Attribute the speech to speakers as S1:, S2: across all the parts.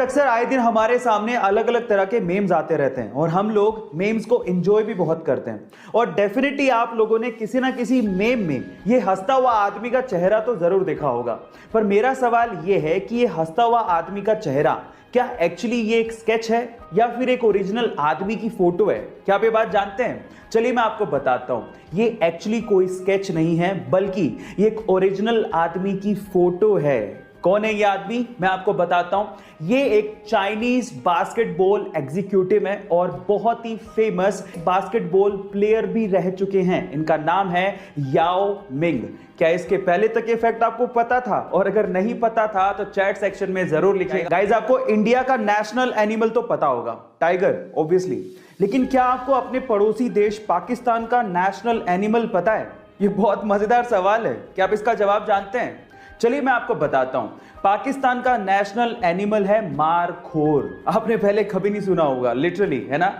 S1: अक्सर आए दिन हमारे सामने अलग अलग तरह के मेम्स आते रहते हैं और हम लोग मेम्स को एंजॉय भी बहुत करते हैं। और डेफिनेटली आप लोगों ने किसी ना किसी मेम में ये हंसता हुआ आदमी का चेहरा तो जरूर देखा होगा। पर मेरा सवाल ये है कि ये हंसता हुआ आदमी का चेहरा क्या एक्चुअली ये एक स्केच है या फिर एक ओरिजिनल आदमी की फोटो है? क्या आप ये बात जानते हैं? चलिए मैं आपको बताता हूं। ये एक्चुअली कोई स्केच नहीं है, बल्कि ये एक ओरिजिनल आदमी की फोटो है। कौन है ये आदमी? मैं आपको बताता हूं। ये एक चाइनीज बास्केटबॉल एग्जीक्यूटिव है और बहुत ही फेमस बास्केटबॉल प्लेयर भी रह चुके हैं। इनका नाम है याओ मिंग। क्या इसके पहले तक ये फैक्ट आपको पता था? और अगर नहीं पता था तो चैट सेक्शन में जरूर लिखिएगा। गाइस, आपको इंडिया का नेशनल एनिमल तो पता होगा, टाइगर ऑब्वियसली, लेकिन क्या आपको अपने पड़ोसी देश पाकिस्तान का नेशनल एनिमल पता है? ये बहुत मजेदार सवाल है। क्या आप इसका जवाब जानते हैं? चलिए मैं आपको बताता हूं। पाकिस्तान का नेशनल एनिमल है मारखोर। आपने पहले कभी नहीं सुना होगा, लिटरली, है ना।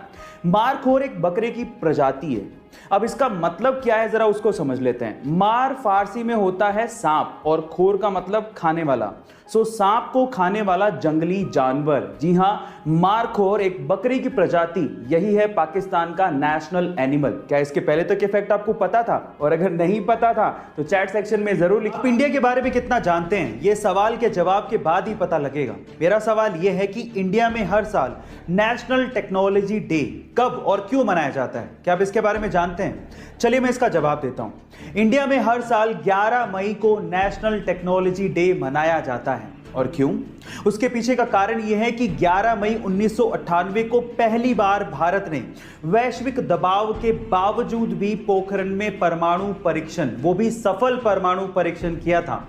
S1: मारखोर एक बकरे की प्रजाति है। अब इसका मतलब क्या है जरा उसको समझ लेते हैं। मार फारसी में होता है सांप और खोर का मतलब खाने वाला। सो सांप को खाने वाला जंगली जानवर, जी हां, मारखोर एक बकरी की प्रजाति, यही है पाकिस्तान का नेशनल एनिमल। क्या इसके पहले तक ये फैक्ट आपको पता था? और अगर नहीं पता था तो चैट सेक्शन में जरूर लिखिए। इंडिया के बारे में कितना जानते हैं ये सवाल के जवाब के बाद ही पता लगेगा। मेरा सवाल यह है कि इंडिया में हर साल नेशनल टेक्नोलॉजी डे कब और क्यों मनाया जाता है? क्या आप इसके बारे में जानते हैं? चलिए मैं इसका जवाब देता हूं। इंडिया में हर साल 11 मई को नेशनल टेक्नोलॉजी डे मनाया जाता है। और क्यों? उसके पीछे का कारण यह है कि 11 मई 1998 को पहली बार भारत ने वैश्विक दबाव के बावजूद भी पोखरण में परमाणु परीक्षण, वो भी सफल परमाणु परीक्षण किया था।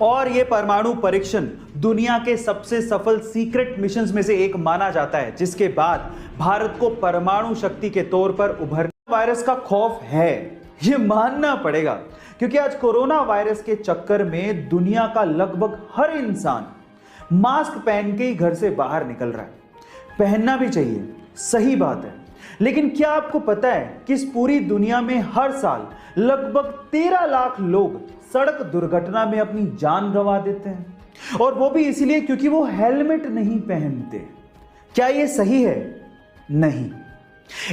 S1: और यह परमाणु परीक्षण दुनिया के सबसे सफल सीक्रेट मिशंस में से एक माना जाता है, जिसके बाद भारत को परमाणु शक्ति के तौर पर उभरने वायरस का खौफ है, यह मानना पड़ेगा। क्योंकि आज कोरोना वायरस के चक्कर में दुनिया का लगभग हर इंसान मास्क पहन के ही घर से बाहर निकल रहा है। पहनना भी चाहिए, सही बात है, लेकिन क्या आपको पता है कि इस पूरी दुनिया में हर साल लगभग 13 लाख लोग सड़क दुर्घटना में अपनी जान गंवा देते हैं, और वो भी इसलिए क्योंकि वो हेलमेट नहीं पहनते। क्या ये सही है? नहीं।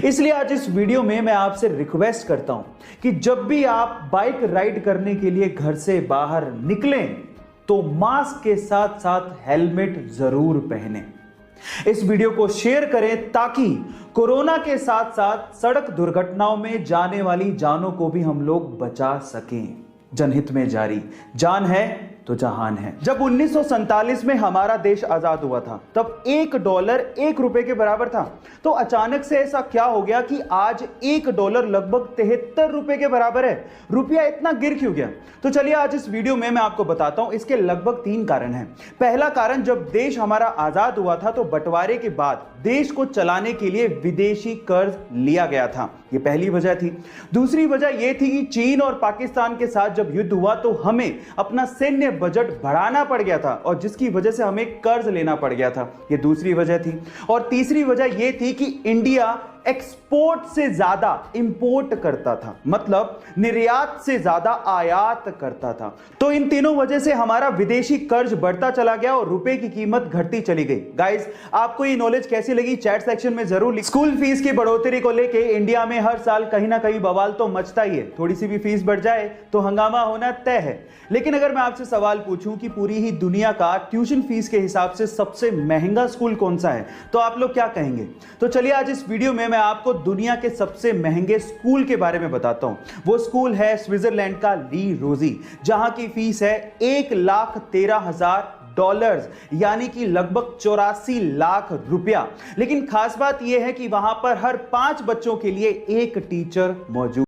S1: इसलिए आज इस वीडियो में मैं आपसे रिक्वेस्ट करता हूं कि जब भी आप बाइक राइड करने के लिए घर से बाहर निकलें तो मास्क के साथ साथ हेलमेट जरूर पहनें। इस वीडियो को शेयर करें ताकि कोरोना के साथ साथ सड़क दुर्घटनाओं में जाने वाली जानों को भी हम लोग बचा सकें। जनहित में जारी, जान है तो जहान है। जब 1947 में हमारा देश आजाद हुआ था तब $1 1 रुपए के बराबर था। तो अचानक से ऐसा क्या हो गया कि आज $1 लगभग 73 रुपए के बराबर है? रुपया इतना गिर क्यों गया? तो चलिए आज इस वीडियो में मैं आपको बताता हूं। इसके लगभग 3 कारण हैं। पहला कारण, जब देश हमारा आजाद हुआ था तो बंटवारे के बाद देश को चलाने के लिए विदेशी कर्ज लिया गया था, ये पहली वजह थी। दूसरी वजह यह थी कि चीन और पाकिस्तान के साथ जब युद्ध हुआ तो हमें अपना सैन्य बजट बढ़ाना पड़ गया था और जिसकी वजह से हमें कर्ज लेना पड़ गया था, ये दूसरी वजह थी। और तीसरी वजह यह थी कि इंडिया एक्सपोर्ट से ज्यादा इंपोर्ट करता था, मतलब निर्यात से ज्यादा आयात करता था। तो इन तीनों वजह से हमारा विदेशी कर्ज बढ़ता चला गया और रुपए की कीमत घटती चली गई। गाइस, आपको ये नॉलेज कैसी लगी चैट सेक्शन में जरूर लिखिए। स्कूल फीस की बढ़ोतरी को लेके इंडिया में हर साल कहीं ना कहीं बवाल तो मचता ही है। थोड़ी सी भी फीस बढ़ जाए तो हंगामा होना तय है। लेकिन अगर मैं आपसे सवाल पूछूं कि पूरी ही दुनिया का ट्यूशन फीस के हिसाब से सबसे महंगा स्कूल कौन सा है, तो आप लोग क्या कहेंगे? तो चलिए आज इस वीडियो में मैं आपको दुनिया के सबसे महंगे स्कूल के बारे में बताता हूं। वो स्कूल है स्विट्जरलैंड का ली रोजी, जहां की फीस है $1,13,000, यानी कि लगभग 84 लाख रुपया। लेकिन खास बात यह है कि वहां पर हर 5 बच्चों के लिए एक टीचर मौजूद